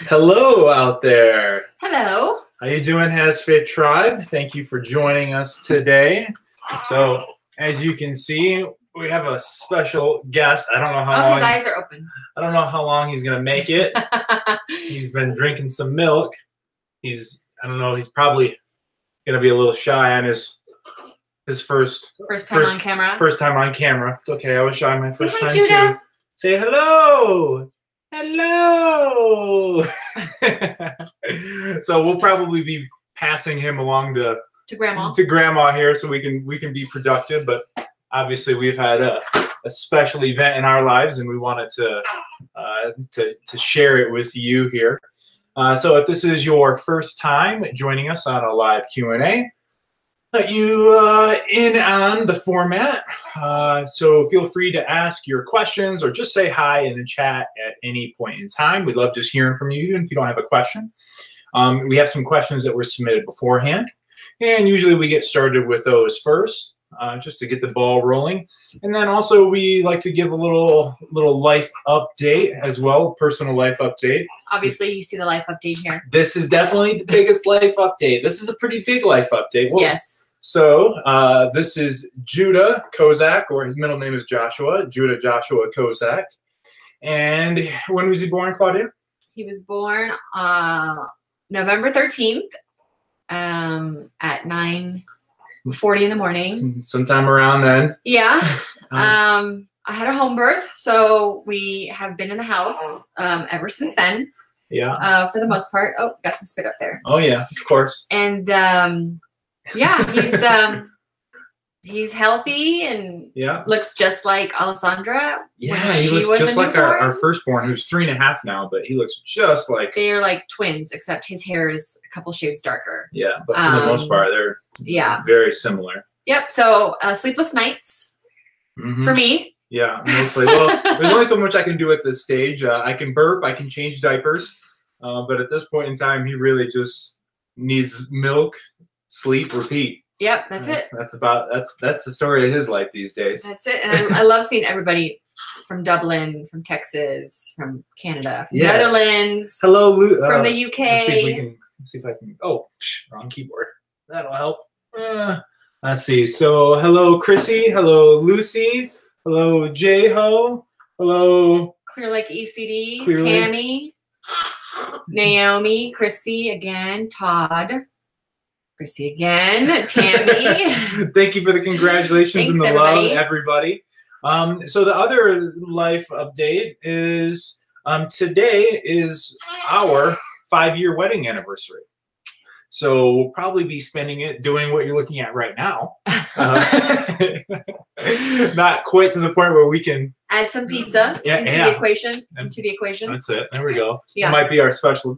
Hello out there. Hello. How you doing, HasFit Tribe? Thank you for joining us today. So, as you can see, we have a special guest. I don't know how long. His eyes are open. I don't know how long he's gonna make it. He's been drinking some milk. I don't know. He's probably gonna be a little shy on his first time on camera. First time on camera. It's okay. I was shy my first time Judah. too. Say hello. Hello. So we'll probably be passing him along to grandma here, so we can be productive. But obviously, we've had a special event in our lives, and we wanted to share it with you here. So if this is your first time joining us on a live Q&A, let you in on the format. So feel free to ask your questions or just say hi in the chat at any point in time. We'd love just hearing from you, even if you don't have a question. We have some questions that were submitted beforehand, and usually we get started with those first, just to get the ball rolling. And then also we like to give a little life update as well, personal life update. Obviously, you see the life update here. This is definitely the biggest life update. This is a pretty big life update. Well, yes. So this is Judah Kozak, or his middle name is Joshua, Judah Joshua Kozak. And when was he born, Claudia? He was born November 13th at 9:40 in the morning. Sometime around then. Yeah. I had a home birth, so we have been in the house ever since then. Yeah. For the most part. Oh, got some spit up there. Oh, yeah, of course. And yeah, he's healthy and looks just like Alessandra. Yeah, he looks just like our firstborn, who's 3.5 now, but he looks just like. They are like twins, except his hair is a couple shades darker. Yeah, but for the most part, they're very similar. Yep. So sleepless nights for me. Yeah, mostly. Well, there's only so much I can do at this stage. I can burp, I can change diapers, but at this point in time, he really just needs milk, sleep, repeat. Yep, that's it. That's the story of his life these days. That's it. And I love seeing everybody from Dublin, from Texas, from Canada, from Netherlands. Hello, from the UK. Let's see if I can. Oh, wrong keyboard. That'll help. Let's see. So, hello, Chrissy. Hello, Lucy. Hello, J-Ho. Hello. Clear Lake ECD. Tammy. Naomi. Chrissy again. Todd. Chrissy again, Tammy. Thank you for the congratulations and the love, everybody. So the other life update is today is our 5-year wedding anniversary. So we'll probably be spending it doing what you're looking at right now. Not quite to the point where we can add some pizza into the equation. That's it. There we go. Yeah. It might be our special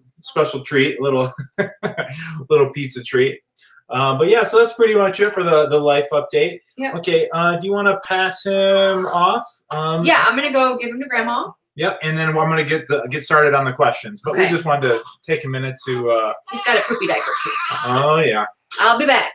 treat, little pizza treat. But yeah, so that's pretty much it for the life update. Yep. Okay. Do you want to pass him off? Yeah, I'm gonna go give him to Grandma. Yep, and then I'm gonna get started on the questions. But we just wanted to take a minute to. He's got a poopy diaper too. So. Oh yeah. I'll be back.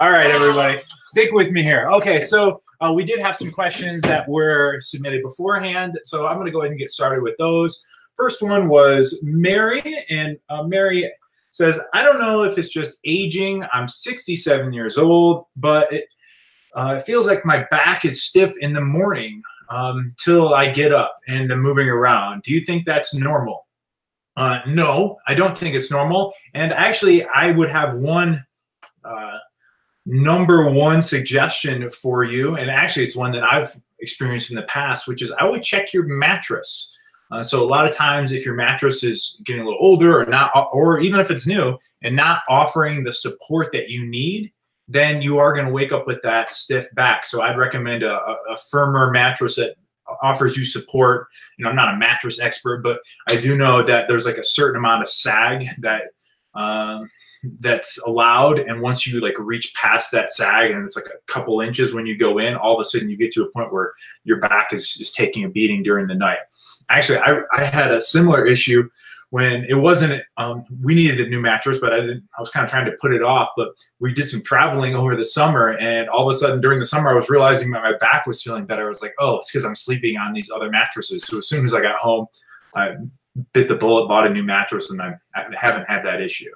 All right, everybody, stick with me here. Okay, so we did have some questions that were submitted beforehand, so I'm gonna go ahead and get started with those. First one was Mary, and Mary says, I don't know if it's just aging. I'm 67 years old, but it feels like my back is stiff in the morning till I get up and I'm moving around. Do you think that's normal? No, I don't think it's normal. And actually, I would have one number one suggestion for you. And actually, it's one that I've experienced in the past, which is I would check your mattress. So a lot of times if your mattress is getting a little older or even if it's new and not offering the support that you need, then you are going to wake up with that stiff back. So I'd recommend a firmer mattress that offers you support. You know, I'm not a mattress expert, but I do know that there's like a certain amount of sag that that's allowed. And once you like reach past that sag and it's like a couple inches when you go in, all of a sudden you get to a point where your back is taking a beating during the night. Actually, I had a similar issue when it wasn't, we needed a new mattress, but I was kind of trying to put it off, but we did some traveling over the summer, and all of a sudden during the summer, I was realizing that my back was feeling better. I was like, oh, it's because I'm sleeping on these other mattresses. So as soon as I got home, I bit the bullet, bought a new mattress, and I haven't had that issue.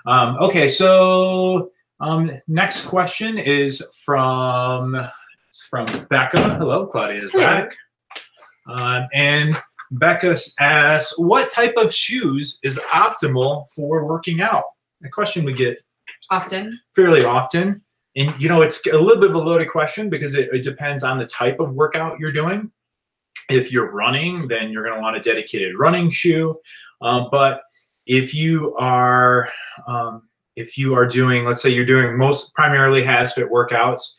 Okay, so next question is from Becca. Hello, Claudia is back. And Becca asks, what type of shoes is optimal for working out? A question we get often, fairly often. And, you know, it's a little bit of a loaded question because it depends on the type of workout you're doing. If you're running, then you're going to want a dedicated running shoe. But if you are doing, let's say you're doing most primarily HasFit workouts,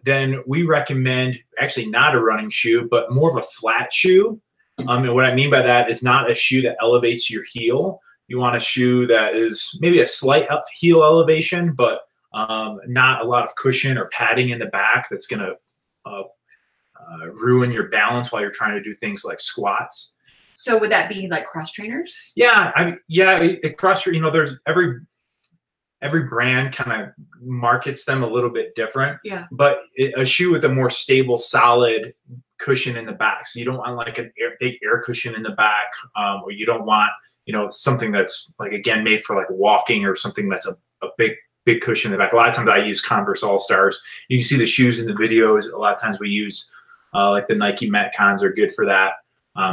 then we recommend actually not a running shoe, but more of a flat shoe. And what I mean by that is not a shoe that elevates your heel. You want a shoe that is maybe a slight up heel elevation, but not a lot of cushion or padding in the back that's going to ruin your balance while you're trying to do things like squats. So would that be like cross trainers? Yeah, cross. You know, there's every brand kind of markets them a little bit different. Yeah. But a shoe with a more stable, solid cushion in the back. So you don't want like a big air cushion in the back, or you don't want, you know, something that's like, again, made for like walking, or something that's a big cushion in the back. A lot of times I use Converse All-Stars. You can see the shoes in the videos. A lot of times we use like the Nike Metcons are good for that.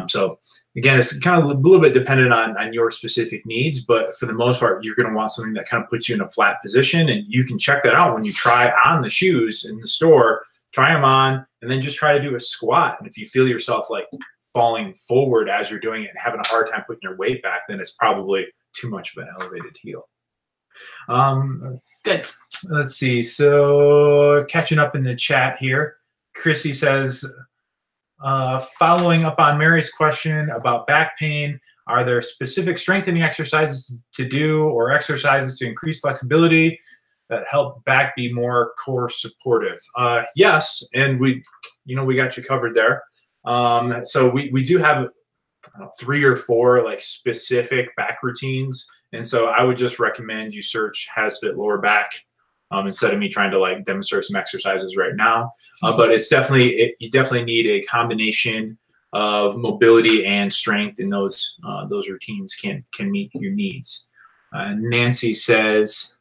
So again, it's kind of a little bit dependent on your specific needs, but for the most part, you're going to want something that kind of puts you in a flat position, and you can check that out when you try on the shoes in the store. Try them on, and then just try to do a squat. And if you feel yourself like falling forward as you're doing it and having a hard time putting your weight back, then it's probably too much of an elevated heel. Good. Let's see. So catching up in the chat here, Chrissy says, following up on Mary's question about back pain, are there specific strengthening exercises to do or exercises to increase flexibility that help back be more core supportive? Yes, and we got you covered there. So we do have 3 or 4 like specific back routines, and so I would just recommend you search HasFit lower back instead of me trying to like demonstrate some exercises right now. But it's you definitely need a combination of mobility and strength, and those routines can meet your needs. Nancy says,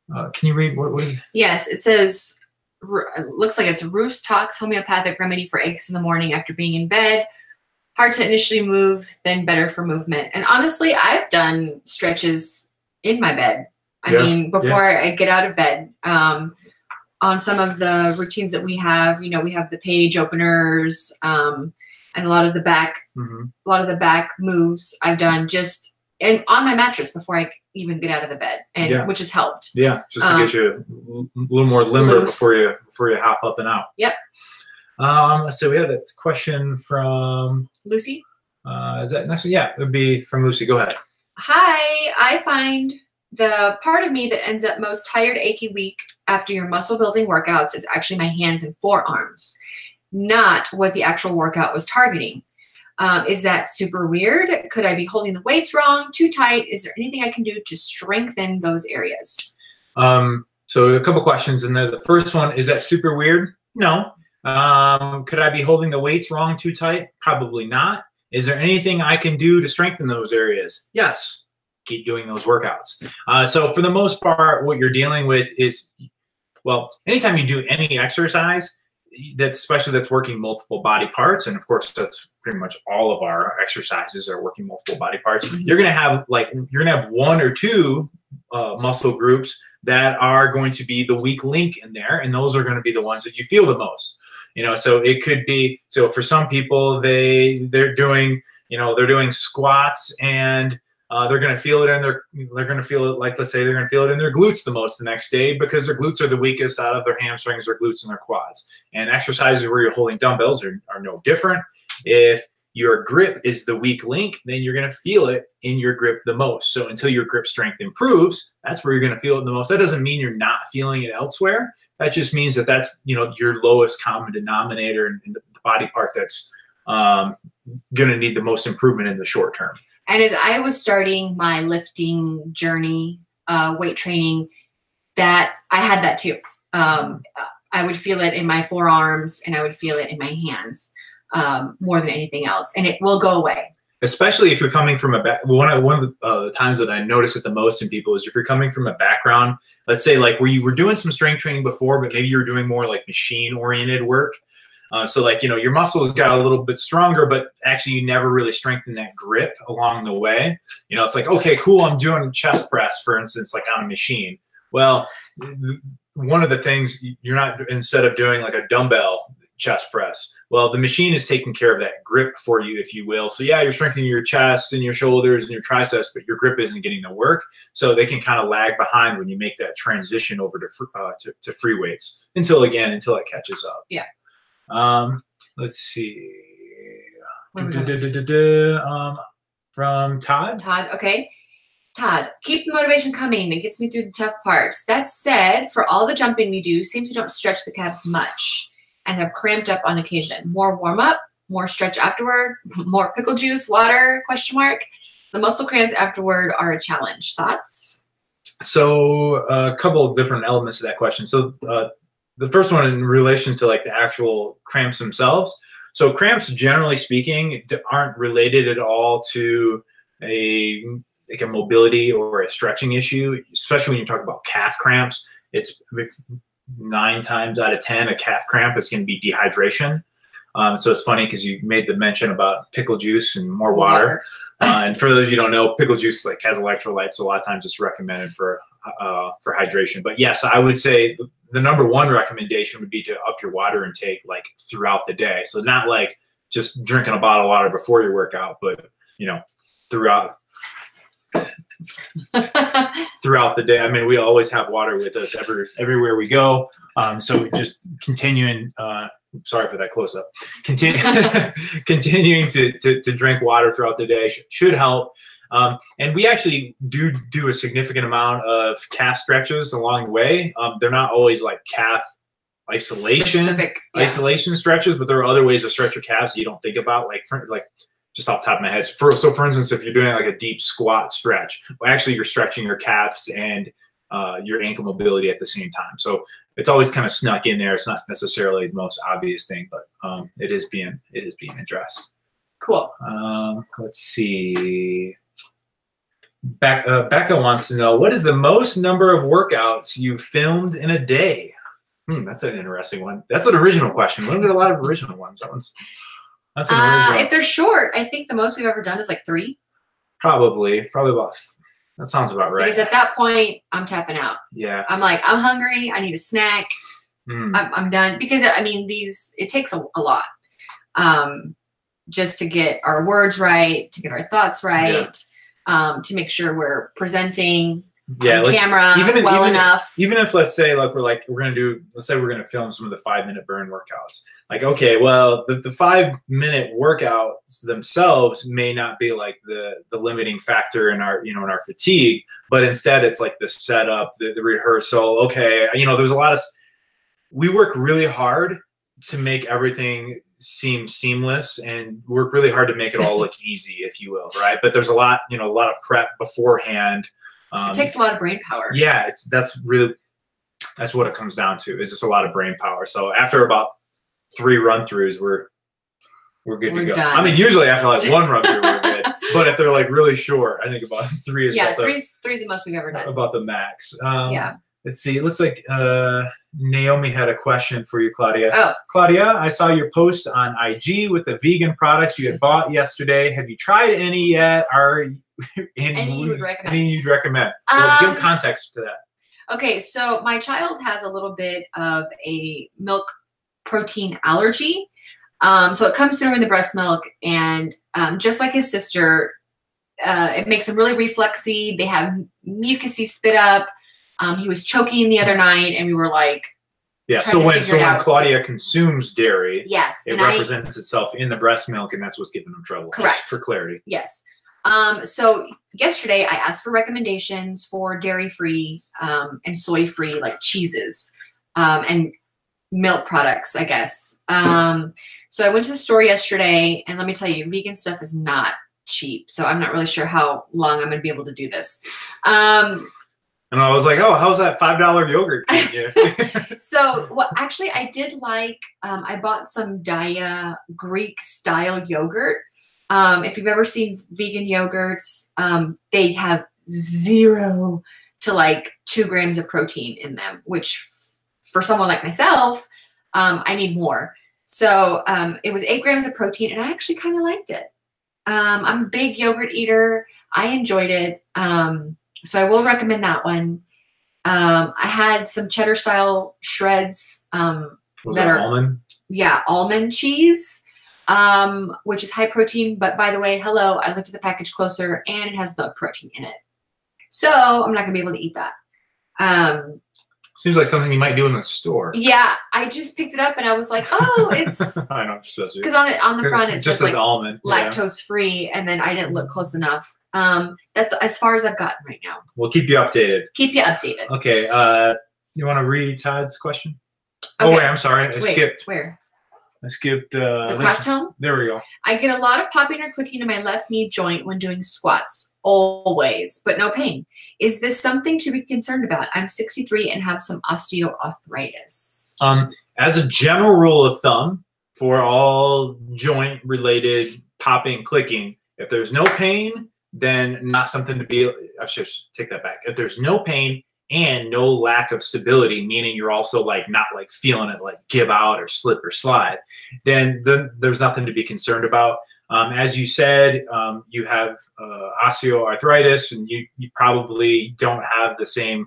can you read what was? Yes, it says, it looks like it's Roost Talks homeopathic remedy for aches in the morning after being in bed. Hard to initially move, then better for movement. And honestly, I've done stretches in my bed. I mean, before I get out of bed. On some of the routines that we have, you know, we have the page openers, and a lot of the back, moves I've done just on my mattress before I even get out of the bed, and which has helped. Yeah, just to get you a little more limber before you hop up and out. Yep. Let's see. We have a question from Lucy. Is that next one? Yeah, it would be from Lucy. Go ahead. Hi, I find the part of me that ends up most tired, achy, weak after your muscle building workouts is actually my hands and forearms, not what the actual workout was targeting. Is that super weird? Could I be holding the weights wrong, too tight? Is there anything I can do to strengthen those areas? So a couple questions in there. The first one, is that super weird? No. Could I be holding the weights wrong, too tight? Probably not. Is there anything I can do to strengthen those areas? Yes. Keep doing those workouts. So for the most part, what you're dealing with is, well, anytime you do any exercise, especially that's working multiple body parts, and of course that's pretty much all of our exercises are working multiple body parts. Mm-hmm. You're gonna have 1 or 2 muscle groups that are going to be the weak link in there, and those are going to be the ones that you feel the most. You know, so it could be, so for some people they're doing squats, and they're going to feel it in let's say they're going to feel it in their glutes the most the next day, because their glutes are the weakest out of their hamstrings, their glutes, and their quads. And exercises where you're holding dumbbells are no different. If your grip is the weak link, then you're going to feel it in your grip the most. So until your grip strength improves, that's where you're going to feel it the most. That doesn't mean you're not feeling it elsewhere. That just means that that's, your lowest common denominator and the body part that's going to need the most improvement in the short term. And as I was starting my lifting journey, weight training, that I had that too. I would feel it in my forearms, and I would feel it in my hands more than anything else, and it will go away. especially if you're coming from a one of the times that I notice it the most in people is if you're coming from a background, let's say like where you were doing some strength training before, but maybe you were doing more like machine oriented work. So like, you know, your muscles got a little bit stronger, but actually you never really strengthened that grip along the way. You know, it's like, okay, cool, I'm doing chest press, for instance, like on a machine. Well, one of the things you're not, instead of doing like a dumbbell chest press, well, the machine is taking care of that grip for you, if you will. So yeah, you're strengthening your chest and your shoulders and your triceps, but your grip isn't getting the work. So they can kind of lag behind when you make that transition over to free weights until it catches up. Yeah. Let's see. From Todd. Todd, okay. Todd, keep the motivation coming. It gets me through the tough parts. That said, for all the jumping we do, seems we don't stretch the calves much and have cramped up on occasion. More warm up, more stretch afterward, more pickle juice, water, question mark. The muscle cramps afterward are a challenge. Thoughts? So a couple of different elements to that question. So the first one in relation to like the actual cramps themselves. So cramps, generally speaking, aren't related at all to a mobility or a stretching issue, especially when you talk about calf cramps. It's 9 times out of 10, a calf cramp is going to be dehydration. So it's funny because you made the mention about pickle juice and more water. And for those of you who don't know, pickle juice like has electrolytes, so a lot of times it's recommended for hydration. But yes, I would say the number one recommendation would be to up your water intake like throughout the day. So not like just drinking a bottle of water before your workout, but you know, throughout the day. I mean, we always have water with us everywhere we go. So just continuing, sorry for that close up, continuing to drink water throughout the day should help. And we actually do a significant amount of calf stretches along the way. They're not always like calf isolation stretches, but there are other ways to stretch your calves that you don't think about, like just off the top of my head. So for instance, if you're doing like a deep squat stretch, well, actually you're stretching your calves and your ankle mobility at the same time. So it's always kind of snuck in there. It's not necessarily the most obvious thing, but it is being addressed. Cool. Let's see. Becca wants to know, what is the most number of workouts you filmed in a day? That's an interesting one. That's an original question. We don't get a lot of original ones. That's an original. If they're short, I think the most we've ever done is like 3. Probably about. That sounds about right. Because at that point, I'm tapping out. Yeah. I'm like, I'm hungry. I need a snack. I'm done. Because I mean, it takes a lot, just to get our words right, to get our thoughts right, to make sure we're presenting on like, camera enough. Even if let's say like we're going to film some of the 5-minute burn workouts. Like, okay, well, the 5-minute workouts themselves may not be like the limiting factor in our fatigue, but instead it's like the setup, the rehearsal. Okay, there's a lot of, we work really hard to make everything seem seamless and work really hard to make it all look easy, if you will, right? But there's a lot of prep beforehand. It takes a lot of brain power. Yeah, that's what it comes down to. It's just a lot of brain power. So after about 3 run-throughs, we're good to go. Done. I mean, usually after like 1 run-through, we're good. But if they're like really short, I think about 3 is three's the most we've ever done. About the max. Yeah. Let's see. It looks like Naomi had a question for you, Claudia. Oh. Claudia, I saw your post on IG with the vegan products you had bought yesterday. Have you tried any yet? Any you would recommend? Any you'd recommend? Give context to that. Okay, so my child has a little bit of a milk protein allergy. So it comes through in the breast milk, and just like his sister, it makes him really reflexy. They have mucusy spit up. He was choking the other night, and we were like, so when Claudia consumes dairy, yes, it represents itself in the breast milk, and that's what's giving them trouble. Correct. Just for clarity. Yes. So yesterday I asked for recommendations for dairy-free and soy-free, like cheeses and milk products, I guess. So I went to the store yesterday, and let me tell you, vegan stuff is not cheap. So I'm not really sure how long I'm going to be able to do this. And I was like, oh, how's that $5 yogurt? So, well, actually, I did like, I bought some Daiya Greek style yogurt. If you've ever seen vegan yogurts, they have 0 to like 2 grams of protein in them, which for someone like myself, I need more. So it was 8 grams of protein, and I actually kind of liked it. I'm a big yogurt eater. I enjoyed it. So I will recommend that one. I had some cheddar style shreds that are almond. Yeah, almond cheese, which is high protein. But by the way, hello, I looked at the package closer, and it has milk protein in it. So I'm not gonna be able to eat that. Seems like something you might do in the store. Yeah, I just picked it up and I was like, oh, it's I know, because on the front it just says like almond, lactose free, and then I didn't look close enough. That's as far as I've gotten right now. We'll keep you updated. Keep you updated. Okay. You want to read Todd's question? Okay. Oh wait, I'm sorry. I skipped. Where? I skipped. The craft tone? There we go. I get a lot of popping or clicking in my left knee joint when doing squats, always, but no pain. Is this something to be concerned about? I'm 63 and have some osteoarthritis. As a general rule of thumb, for all joint-related popping, clicking, if there's no pain, then not something to be. I should take that back. If there's no pain and no lack of stability, meaning you're also like not like feeling it like give out or slip or slide, then there's nothing to be concerned about. As you said, you have osteoarthritis, and you probably don't have the same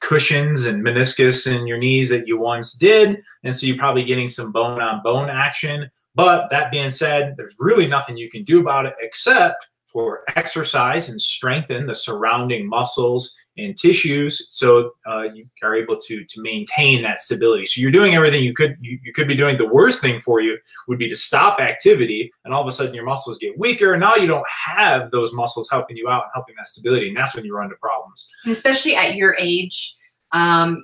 cushions and meniscus in your knees that you once did, and so you're probably getting some bone-on-bone action. But that being said, there's really nothing you can do about it except for exercise and strengthen the surrounding muscles and tissues, so you are able to maintain that stability. So you're doing everything you could be doing. The worst thing for you would be to stop activity, and all of a sudden your muscles get weaker, and now you don't have those muscles helping you out and helping that stability, and that's when you run into problems. And especially at your age,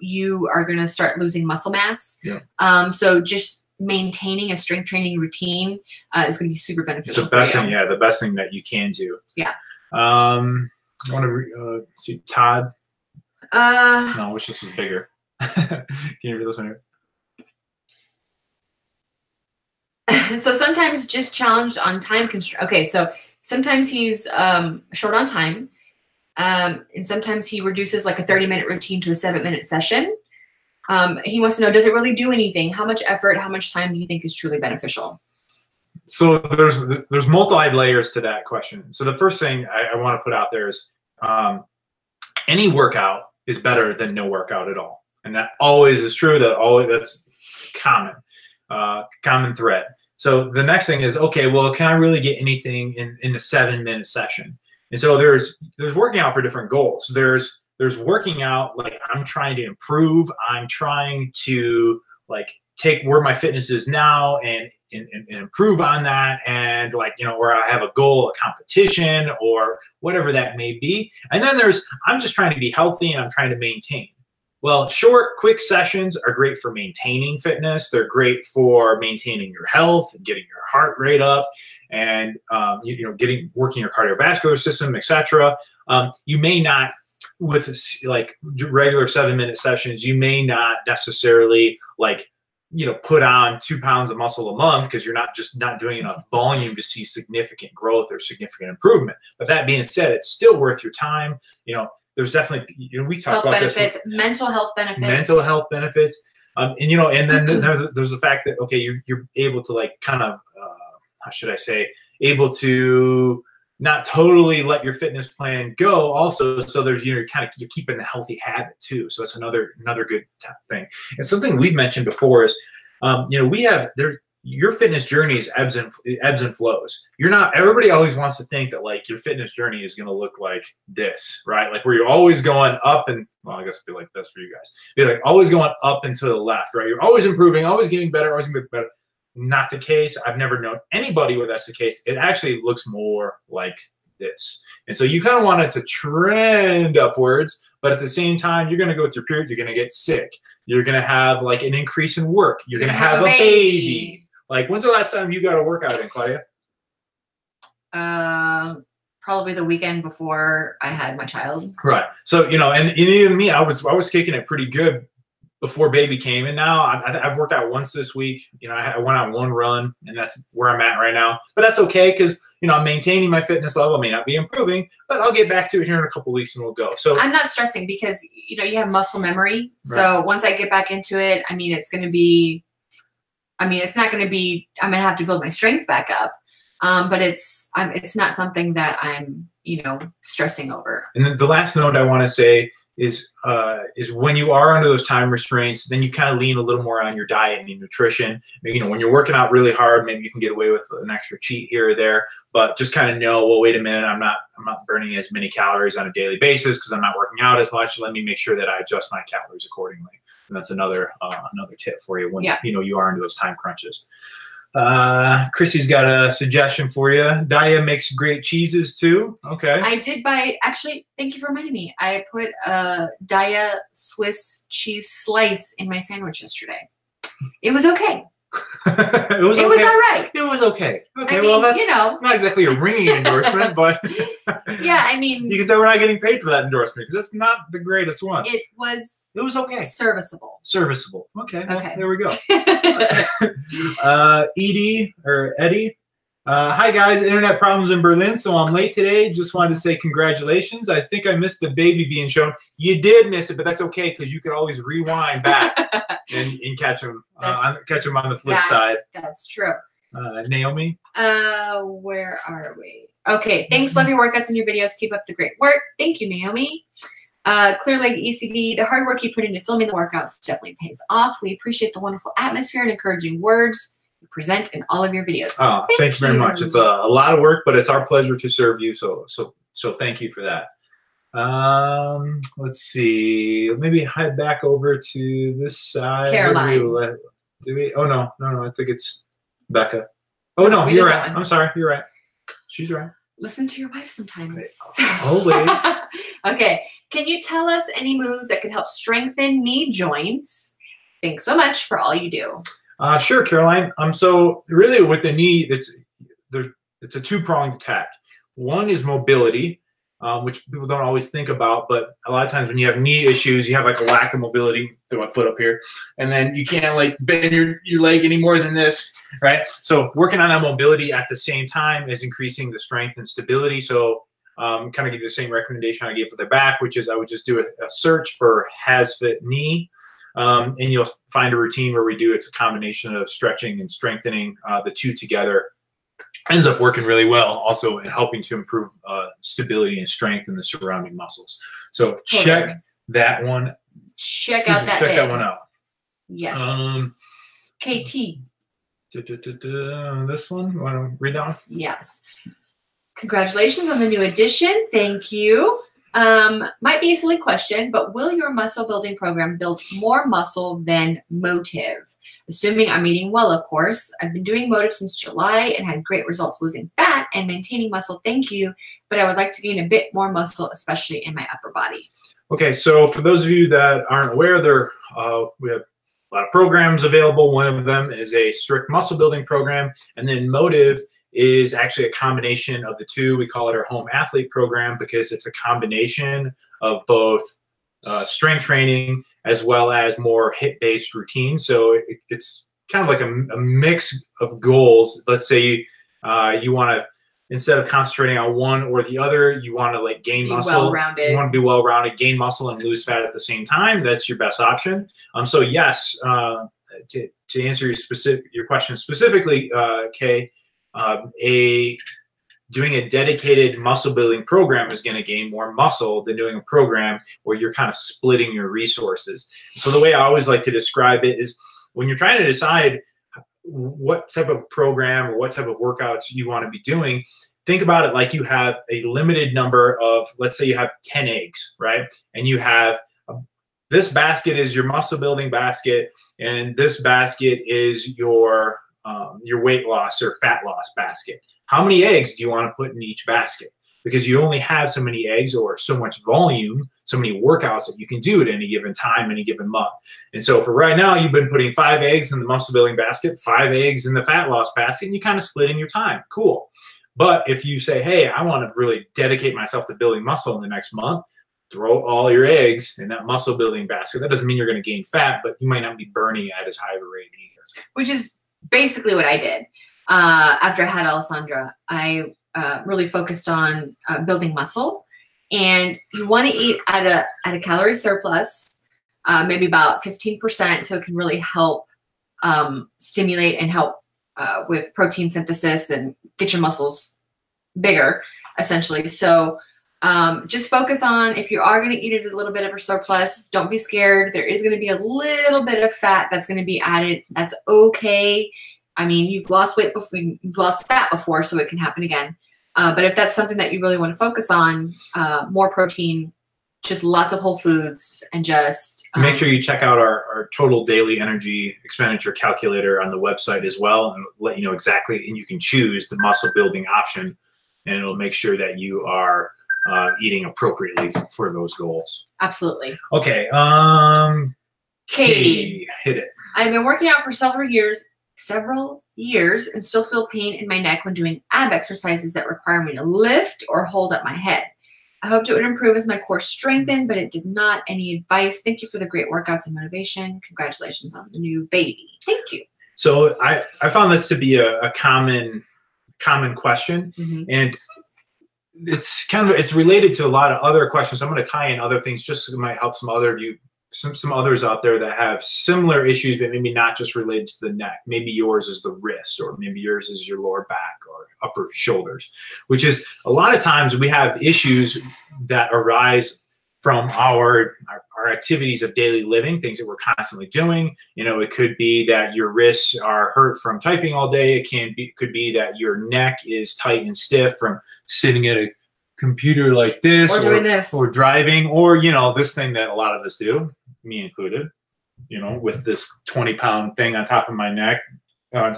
you are going to start losing muscle mass. Yeah. So just maintaining a strength training routine is going to be super beneficial. It's the best thing, yeah, the best thing that you can do. Yeah. I want to see Todd. No, I wish this was bigger. Can you read this one here? So sometimes just challenged on time constraint. Okay, so sometimes he's short on time, and sometimes he reduces like a 30-minute routine to a 7-minute session. He wants to know, does it really do anything? How much effort, how much time do you think is truly beneficial? So there's multi-layers to that question. So the first thing I want to put out there is any workout is better than no workout at all. And that always is true. That's common thread. So the next thing is, okay, well, can I really get anything in a 7-minute session? And so there's working out for different goals. There's working out like I'm trying to improve. I'm trying to like take where my fitness is now and improve on that, and like, you know, where I have a goal, a competition, or whatever that may be. And then I'm just trying to be healthy and I'm trying to maintain. Well, short, quick sessions are great for maintaining fitness. They're great for maintaining your health and getting your heart rate up, and working your cardiovascular system, etc. You may not, with like regular 7-minute sessions, you may not necessarily like, you know, put on 2 pounds of muscle a month because you're not doing enough volume to see significant growth or significant improvement. But that being said, it's still worth your time. You know, there's definitely, you know, we talked about benefits, mental health benefits, and you know, and then there's the fact that, okay, you're able to like kind of how should I say, able to not totally let your fitness plan go also. So there's, you know, you're keeping the healthy habit too. So that's another good thing. And something we've mentioned before is, you know, your fitness journey is ebbs and flows. Everybody always wants to think that like your fitness journey is going to look like this, right? Like where you're always going up and, well, I guess it'd be like this for you guys. Be like always going up and to the left, right? You're always improving, always getting better, always getting better. Not the case. I've never known anybody where that's the case. It actually looks more like this. And so you kind of want it to trend upwards, but at the same time, you're going to go through a period, you're going to get sick. You're going to have like an increase in work. You're going to have a baby. Like, when's the last time you got a workout in, Claudia? Probably the weekend before I had my child. Right. So, you know, and even me, I was kicking it pretty good before baby came. And now I've worked out once this week. You know, I went on one run, and that's where I'm at right now. But that's okay because, you know, I'm maintaining my fitness level. I may not be improving, but I'll get back to it here in a couple weeks and we'll go. So I'm not stressing because, you know, you have muscle memory. So once I get back into it, I mean, it's going to be, it's not going to be, I'm going to have to build my strength back up. But it's not something that I'm, you know, stressing over. And then the last note I want to say is when you are under those time restraints, then you kind of lean a little more on your diet and your nutrition. Maybe, you know, when you're working out really hard, maybe you can get away with an extra cheat here or there, but just kind of know, well, wait a minute, I'm not burning as many calories on a daily basis because I'm not working out as much. Let me make sure that I adjust my calories accordingly. And that's another tip for you when you know you are into those time crunches. Chrissy's got a suggestion for you. Daya makes great cheeses too. Okay. I did buy, actually, thank you for reminding me. I put a Daya Swiss cheese slice in my sandwich yesterday. It was okay. It was all right. It was okay. Okay, well, that's, you know, not exactly a ringing endorsement, but yeah, I mean, you can tell we're not getting paid for that endorsement because it's not the greatest one. It was okay. Serviceable. Serviceable. Okay. Well, okay. There we go. Eddie. Hi guys, internet problems in Berlin, so I'm late today. Just wanted to say congratulations. I think I missed the baby being shown. You did miss it, but that's okay because you could always rewind back and catch them on the flip side. That's true. Naomi. Where are we? Okay. Thanks. Love your workouts and your videos. Keep up the great work. Thank you, Naomi. Clear Leg ECD. The hard work you put into filming the workouts definitely pays off. We appreciate the wonderful atmosphere and encouraging words present in all of your videos. Oh, thank you very much. It's a lot of work, but it's our pleasure to serve you. So thank you for that. Let's see. Maybe head back over to this side. Caroline. Do we? Oh no. I think it's Becca. Oh no, you're right. I'm sorry. You're right. She's right. Listen to your wife sometimes. Always. Okay. Can you tell us any moves that could help strengthen knee joints? Thanks so much for all you do. Sure, Caroline. So really with the knee, it's a two-pronged attack. One is mobility, which people don't always think about, but a lot of times when you have knee issues, you have like a lack of mobility. Throw my foot up here, and then you can't like bend your leg any more than this, right? So working on that mobility at the same time is increasing the strength and stability. So kind of give you the same recommendation I gave for the back, which is I would just do a search for HasFit knee. And you'll find a routine where we do, it's a combination of stretching and strengthening. The two together ends up working really well also in helping to improve stability and strength in the surrounding muscles. So check that one. Check that one out. Yes. KT. This one, you want to read that one? Yes. Congratulations on the new addition. Thank you. Might be a silly question, but will your muscle building program build more muscle than Motive? Assuming I'm eating well, of course. I've been doing Motive since July and had great results losing fat and maintaining muscle. Thank you. But I would like to gain a bit more muscle, especially in my upper body. Okay, so for those of you that aren't aware, we have a lot of programs available. One of them is a strict muscle building program, and then Motive is actually a combination of the two. We call it our home athlete program because it's a combination of both strength training as well as more HIIT-based routines. So it's kind of like a mix of goals. Let's say you want to, instead of concentrating on one or the other, you want to like gain muscle. Well-rounded. You want to be well-rounded, gain muscle and lose fat at the same time. That's your best option. So yes, to answer your question specifically, Kay, doing a dedicated muscle building program is going to gain more muscle than doing a program where you're kind of splitting your resources. So the way I always like to describe it is when you're trying to decide what type of program or what type of workouts you want to be doing, think about it like you have a limited number of, let's say you have 10 eggs, right? And you have this basket is your muscle building basket, and this basket is your weight loss or fat loss basket. How many eggs do you want to put in each basket? Because you only have so many eggs or so much volume, so many workouts that you can do at any given time, any given month. And so for right now, you've been putting 5 eggs in the muscle building basket, 5 eggs in the fat loss basket, and you're kind of splitting your time. Cool. But if you say, hey, I want to really dedicate myself to building muscle in the next month, throw all your eggs in that muscle building basket. That doesn't mean you're going to gain fat, but you might not be burning at as high of a rate either. Which is basically what I did. After I had Alessandra, I really focused on building muscle. And you want to eat at a calorie surplus, maybe about 15%, so it can really help stimulate and help with protein synthesis and get your muscles bigger, essentially. So just focus on, if you are going to eat it a little bit of a surplus, don't be scared. There is going to be a little bit of fat that's going to be added. That's okay. I mean, you've lost weight before, you've lost fat before, so it can happen again. But if that's something that you really want to focus on, more protein, just lots of whole foods, and just make sure you check out our total daily energy expenditure calculator on the website as well, and let you know exactly, and you can choose the muscle building option, and it'll make sure that you are eating appropriately for those goals. Absolutely. Okay. Katie, hit it. I've been working out for several years and still feel pain in my neck when doing ab exercises that require me to lift or hold up my head. I hoped it would improve as my core strengthened, but it did not. Any advice? Thank you for the great workouts and motivation. Congratulations on the new baby. Thank you. So I found this to be a common question, and it's related to a lot of other questions. I'm going to tie in other things just so it might help some others out there that have similar issues, but maybe not just related to the neck. Maybe yours is the wrist, or maybe yours is your lower back or upper shoulders, which is a lot of times we have issues that arise from our activities of daily living, things that we're constantly doing. You know, it could be that your wrists are hurt from typing all day. It could be that your neck is tight and stiff from sitting at a computer like this, or doing this, or driving, or, you know, this thing that a lot of us do, me included, you know, with this 20-pound thing on top of my neck, on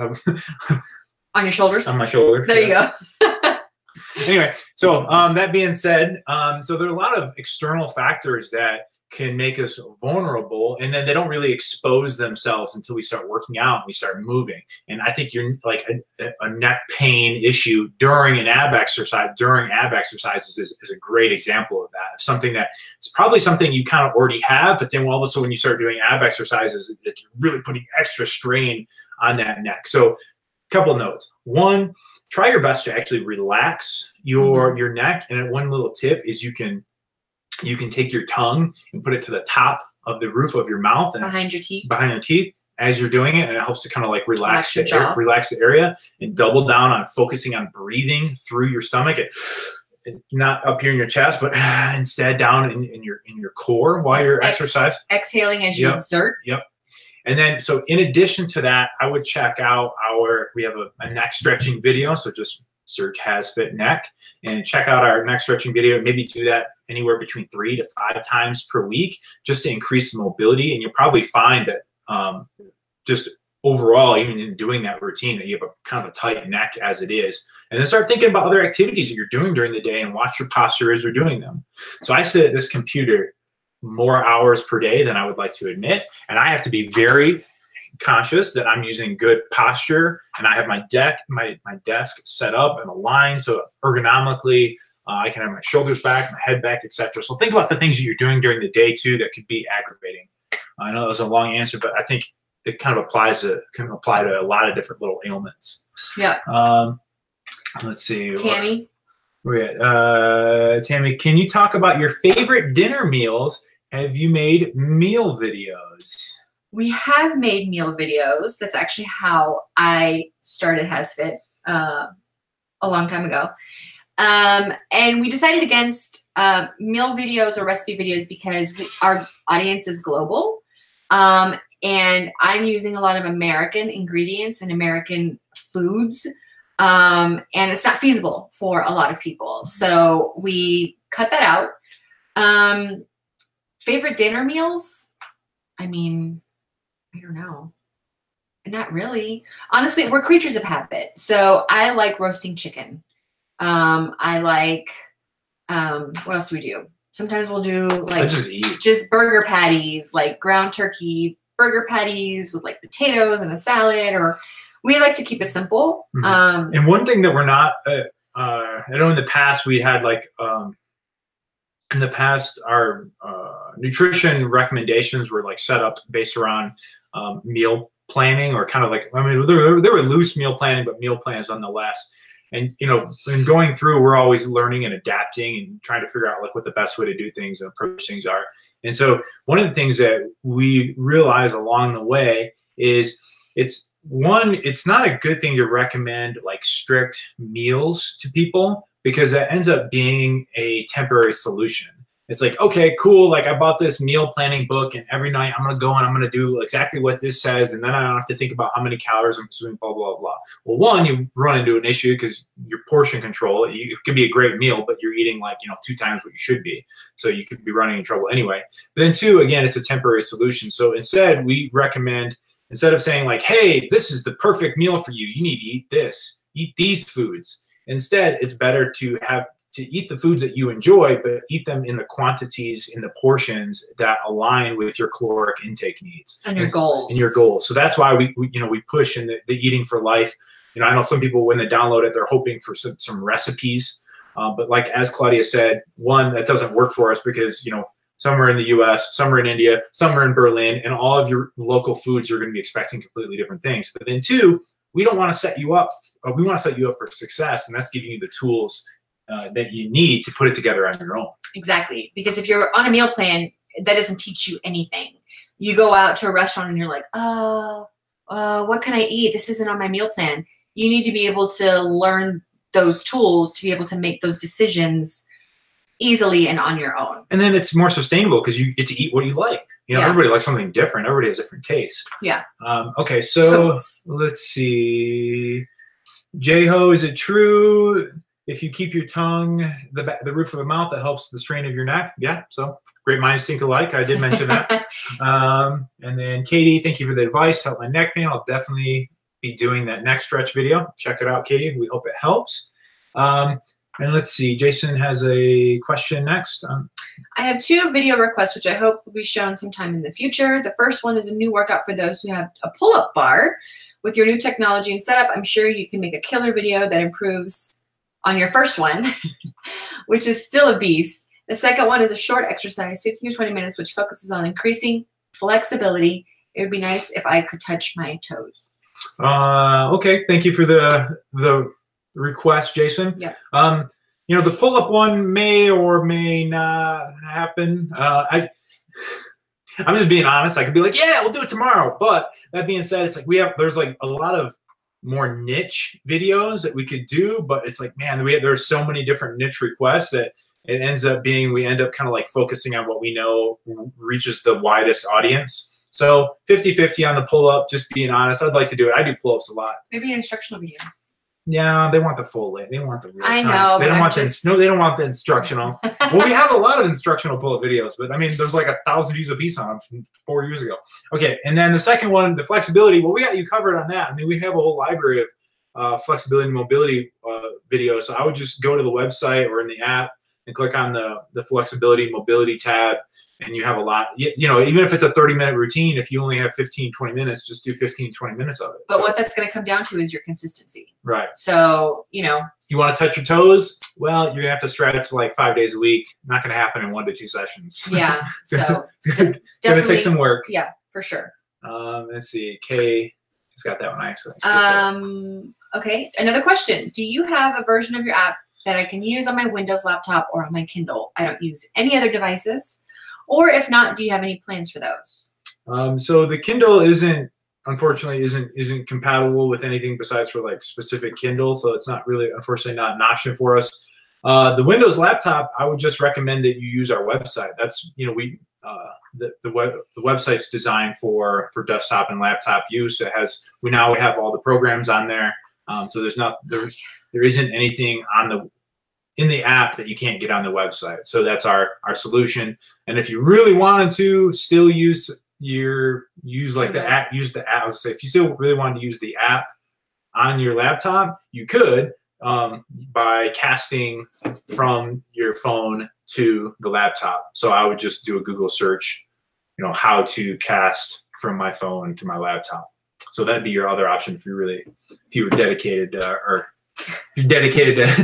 your shoulders, on my shoulder. There you go. Anyway, so that being said, so there are a lot of external factors that can make us vulnerable, and then they don't really expose themselves until we start working out and we start moving. And I think you're like a neck pain issue during an ab exercise, during ab exercises is a great example of that. Something that it's probably something you kind of already have, but then all of a sudden when you start doing ab exercises, you're really putting extra strain on that neck. So a couple of notes. One, try your best to actually relax your neck. And one little tip is you can take your tongue and put it to the top of the roof of your mouth and behind your teeth as you're doing it, and it helps to kind of like relax the area, and double down on focusing on breathing through your stomach, and not up here in your chest, but instead down in your core while you're exercising. Exhaling as you exert. Yep. And then, so in addition to that, I would check out we have a neck stretching video. So just search HasFit Neck and check out our neck stretching video. Maybe do that anywhere between 3 to 5 times per week just to increase the mobility. And you'll probably find that just overall, even in doing that routine, that you have a kind of a tight neck as it is. And then start thinking about other activities that you're doing during the day and watch your posture as you're doing them. So I sit at this computer more hours per day than I would like to admit. And I have to be very conscious that I'm using good posture, and I have my desk set up and aligned so ergonomically I can have my shoulders back, my head back, etc. So think about the things that you're doing during the day too that could be aggravating. I know that was a long answer, but I think it kind of can apply to a lot of different little ailments. Yeah. Let's see. Tammy. Tammy, can you talk about your favorite dinner meals? Have you made meal videos? We have made meal videos. That's actually how I started HasFit a long time ago. And we decided against meal videos or recipe videos because our audience is global. And I'm using a lot of American ingredients and American foods. And it's not feasible for a lot of people. So we cut that out. Favorite dinner meals? I mean, I don't know. Not really. Honestly, we're creatures of habit. So I like roasting chicken. I like, what else do we do? Sometimes we'll do like just burger patties, like ground turkey burger patties with like potatoes and a salad, or we like to keep it simple. And one thing that we're not, I know in the past we had like in the past, our nutrition recommendations were like set up based around meal planning, or kind of like, I mean, there were loose meal planning, but meal plans nonetheless. And, you know, in going through, we're always learning and adapting and trying to figure out like what the best way to do things and approach things are. And so one of the things that we realize along the way is it's not a good thing to recommend like strict meals to people, because that ends up being a temporary solution. It's like, okay, cool. Like I bought this meal planning book, and every night I'm going to go and I'm going to do exactly what this says. And then I don't have to think about how many calories I'm consuming, blah, blah, blah. Well, one, you run into an issue because your portion control, it could be a great meal, but you're eating like, you know, 2 times what you should be. So you could be running in trouble anyway. But then 2, again, it's a temporary solution. So instead we recommend, instead of saying like, hey, this is the perfect meal for you, you need to eat this, eat these foods. Instead, it's better to eat the foods that you enjoy, but eat them in the quantities, in the portions that align with your caloric intake needs and your goals. And your goals. So that's why we push in the Eating for Life. You know, I know some people, when they download it, they're hoping for some recipes. But like, as Claudia said, one, that doesn't work for us, because, you know, some are in the US, some are in India, some are in Berlin, and all of your local foods are going to be expecting completely different things. But then 2, we don't want to set you up. We want to set you up for success, and that's giving you the tools that you need to put it together on your own. Exactly. Because if you're on a meal plan, that doesn't teach you anything. You go out to a restaurant and you're like, what can I eat? This isn't on my meal plan. You need to be able to learn those tools to be able to make those decisions easily and on your own. And then it's more sustainable because you get to eat what you like. You know, everybody likes something different. Everybody has different tastes. Yeah. Okay, so let's see. J-Ho, is it true if you keep your tongue the roof of the mouth, that helps the strain of your neck? Yeah, so great minds think alike. I did mention that. And then Katie, thank you for the advice to help my neck pain. I'll definitely be doing that neck stretch video. Check it out, Katie. We hope it helps. And let's see, Jason has a question next. I have 2 video requests, which I hope will be shown sometime in the future. The first one is a new workout for those who have a pull-up bar. With your new technology and setup, I'm sure you can make a killer video that improves on your first one, which is still a beast. The second one is a short exercise, 15 to 20 minutes, which focuses on increasing flexibility. It would be nice if I could touch my toes. Okay, thank you for the request, Jason. Yeah. You know, the pull-up one may or may not happen. I'm just being honest. I could be like, yeah, we'll do it tomorrow. But that being said, it's like there's like a lot of more niche videos that we could do, but it's like, man, there's so many different niche requests that it ends up being, we end up kind of like focusing on what we know reaches the widest audience. So 50-50 on the pull-up, just being honest. I'd like to do it. I do pull-ups a lot. Maybe an instructional video. Yeah, they want the full length. They want the real time. I know. They don't want they don't want the instructional. Well, we have a lot of instructional pull-up videos, but I mean, there's like 1,000 views a piece on them from 4 years ago. Okay, and then the second one, the flexibility. Well, we got you covered on that. I mean, we have a whole library of flexibility and mobility videos. So I would just go to the website or in the app and click on the flexibility and mobility tab, and you have a lot. You know, even if it's a 30-minute routine, if you only have 15, 20 minutes, just do 15, 20 minutes of it. But what that's going to come down to is your consistency. Right. So, you know. You want to touch your toes? Well, you're going to have to stretch like 5 days a week. Not going to happen in 1 to 2 sessions. Yeah. So it's going to take some work. Yeah, for sure. Let's see. Kay has got that one. I actually skipped it. Okay. Another question. Do you have a version of your app that I can use on my Windows laptop or on my Kindle? I don't use any other devices. Or if not, do you have any plans for those? So the Kindle unfortunately isn't compatible with anything besides for like specific Kindle. So it's not really, unfortunately, not an option for us. The Windows laptop, I would just recommend that you use our website. That's, you know, the website's designed for desktop and laptop use. We now have all the programs on there. So there isn't anything in the app that you can't get on the website. So that's our solution. And if you really wanted to still use the app, I would say if you still really wanted to use the app on your laptop, you could by casting from your phone to the laptop. So I would just do a Google search, you know, how to cast from my phone to my laptop. So that'd be your other option if you were dedicated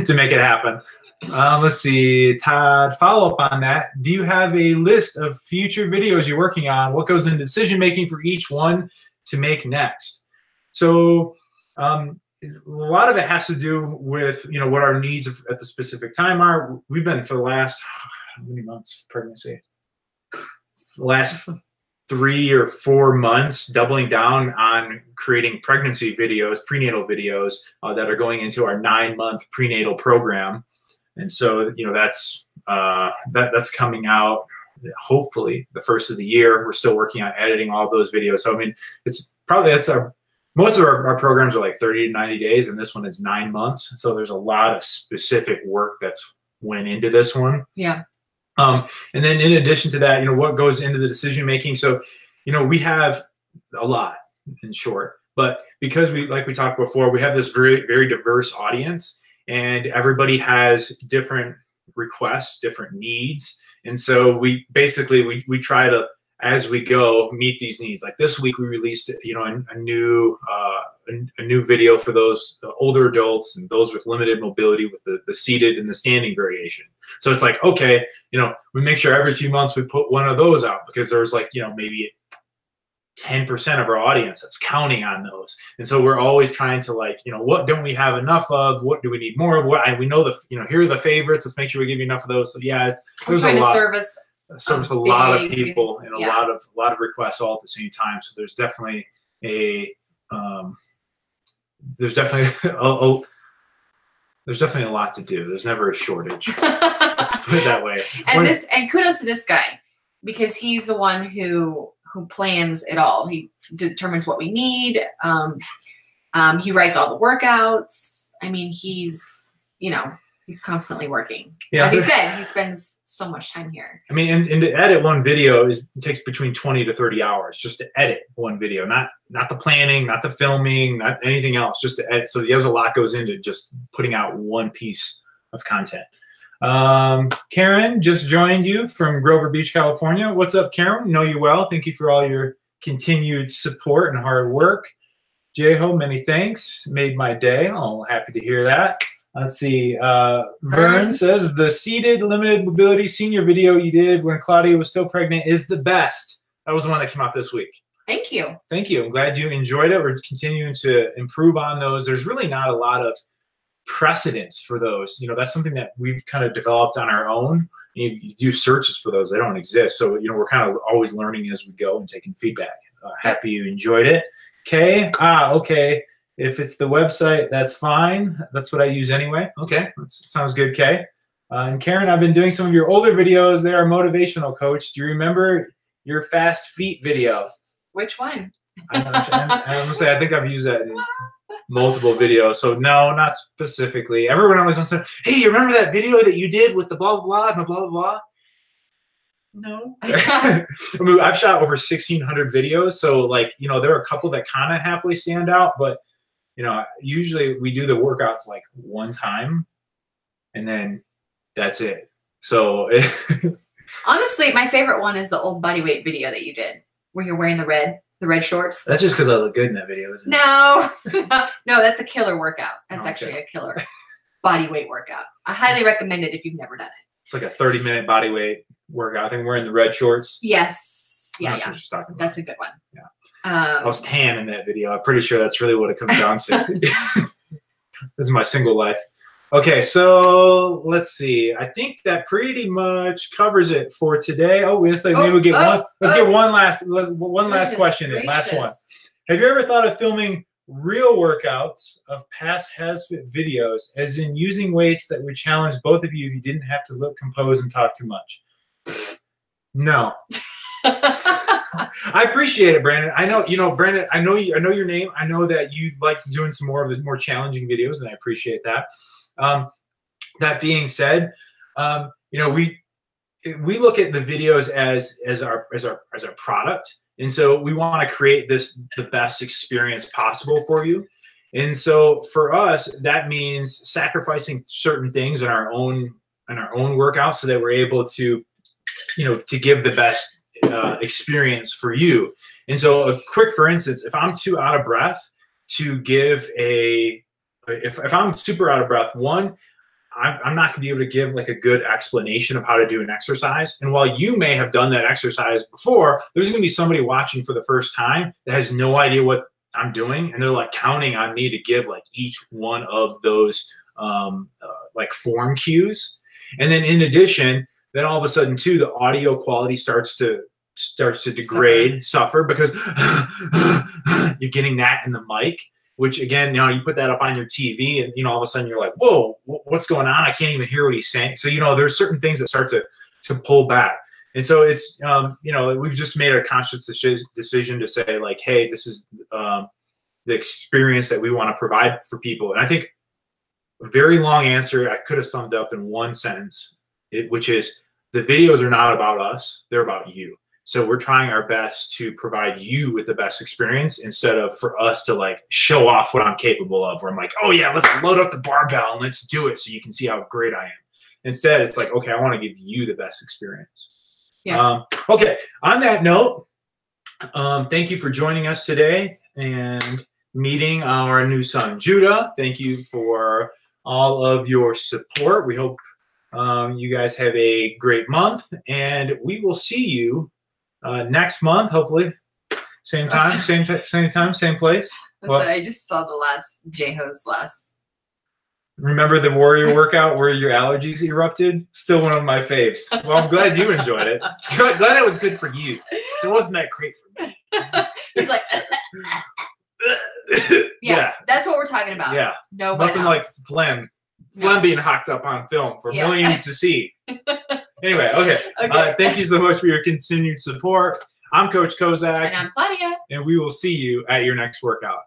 to make it happen. Let's see, Todd, follow up on that. Do you have a list of future videos you're working on? What goes into decision making for each one to make next? So a lot of it has to do with, you know, what our needs at the specific time are. We've been for the last, how many months, pregnancy? Last 3 or 4 months doubling down on creating pregnancy videos, prenatal videos that are going into our 9-month prenatal program. And so, you know, that's coming out hopefully the first of the year. We're still working on editing all of those videos. So, I mean, it's probably, most of our programs are like 30 to 90 days, and this one is 9 months. So there's a lot of specific work that's went into this one. Yeah. And then in addition to that, you know, what goes into the decision making. So, you know, we have a lot, in short, but because like we talked before, we have this very, very diverse audience, and everybody has different requests, different needs. And so we basically, we try to, as we go, meet these needs. Like this week we released, you know, a new video for those older adults and those with limited mobility with the seated and the standing variation. So it's like, okay, you know, we make sure every few months we put one of those out, because there's like, you know, maybe 10% of our audience that's counting on those. And so we're always trying to, like, you know, what don't we have enough of? What do we need more of? What, we know you know, here are the favorites. Let's make sure we give you enough of those. So yeah, there's a lot. Service a lot of people and a lot of requests all at the same time. So there's definitely there's definitely a lot to do. There's never a shortage. Let's put it that way. And kudos to this guy, because he's the one who plans it all. He determines what we need. He writes all the workouts. I mean, he's constantly working. Yeah, as he said, he spends so much time here. I mean, and to edit one video takes between 20 to 30 hours just to edit one video, not the planning, not the filming, not anything else, just to edit. So there's a lot goes into just putting out one piece of content. Karen just joined you from Grover Beach, California. What's up, Karen? Know you well. Thank you for all your continued support and hard work. Jeho, many thanks. Made my day. Oh, happy to hear that. Let's see. Vern says the seated limited mobility senior video you did when Claudia was still pregnant is the best. That was the one that came out this week. Thank you. Thank you. I'm glad you enjoyed it. We're continuing to improve on those. There's really not a lot of precedence for those. You know, that's something that we've kind of developed on our own. You do searches for those. They don't exist. So, you know, we're kind of always learning as we go and taking feedback. Happy you enjoyed it. Okay. Okay. If it's the website, that's fine. That's what I use anyway. Okay, that sounds good, Kay. And Karen, I've been doing some of your older videos. They are motivational, coach. Do you remember your fast feet video? Which one? Honestly, I think I've used that in multiple videos. So no, not specifically. Everyone always wants to say, hey, you remember that video that you did with the blah, blah, blah, and the blah, blah, blah? No. I mean, I've shot over 1,600 videos. So, like, you know, there are a couple that kind of halfway stand out, but you know, usually we do the workouts like one time and then that's it. So honestly, my favorite one is the old bodyweight video that you did where you're wearing the red shorts. That's just because I look good in that video, isn't it? No, that's a killer workout. That's actually a killer bodyweight workout. I highly recommend it if you've never done it. It's like a 30-minute bodyweight workout. I think we're in the red shorts. Yes. Yeah. That's what she's talking about. That's a good one. Yeah. I was tan in that video. I'm pretty sure that's really what it comes down to. This is my single life. Okay, so let's see. I think that pretty much covers it for today. Oh, maybe we'll get one. Let's get one last question in. Last one. Have you ever thought of filming real workouts of past HasFit videos, as in using weights that would challenge both of you if you didn't have to look composed and talk too much? No. I appreciate it, Brandon. I know, you know, Brandon, I know your name. I know that you like doing some more of the more challenging videos, and I appreciate that. That being said, you know, we look at the videos as our product, and so we want to create the best experience possible for you. And so for us, that means sacrificing certain things in our own workouts so that we're able to, you know, to give the best experience for you. And so for instance, if I'm too out of breath to give if I'm super out of breath, one, I'm not going to be able to give like a good explanation of how to do an exercise. And while you may have done that exercise before, there's going to be somebody watching for the first time that has no idea what I'm doing. And they're like counting on me to give like each one of those like form cues. And then in addition, then all of a sudden too, the audio quality starts to degrade, suffer because you're getting that in the mic. Which again, you put that up on your TV and, all of a sudden you're like, whoa, what's going on? I can't even hear what he's saying. So, there's certain things that start to pull back. And so it's, we've just made a conscious decision to say like, hey, this is the experience that we want to provide for people. And I think a very long answer I could have summed up in one sentence, which is the videos are not about us. They're about you. So we're trying our best to provide you with the best experience instead of for us to like show off what I'm capable of, where I'm like, oh yeah, let's load up the barbell and let's do it so you can see how great I am. Instead, it's like, okay, I want to give you the best experience. Yeah. Okay. On that note, thank you for joining us today and meeting our new son, Judah. Thank you for all of your support. We hope you guys have a great month, and we will see you next month, hopefully. Same time, same place. I just saw the last J-Ho's last. Remember the warrior workout where your allergies erupted? Still one of my faves. Well, I'm glad you enjoyed it. Glad it was good for you. So it wasn't that great for me. He's like, yeah, that's what we're talking about. Yeah. No, nothing like phlegm. Phlegm being hocked up on film for millions to see. Anyway, okay. Thank you so much for your continued support. I'm Coach Kozak. And I'm Claudia. And we will see you at your next workout.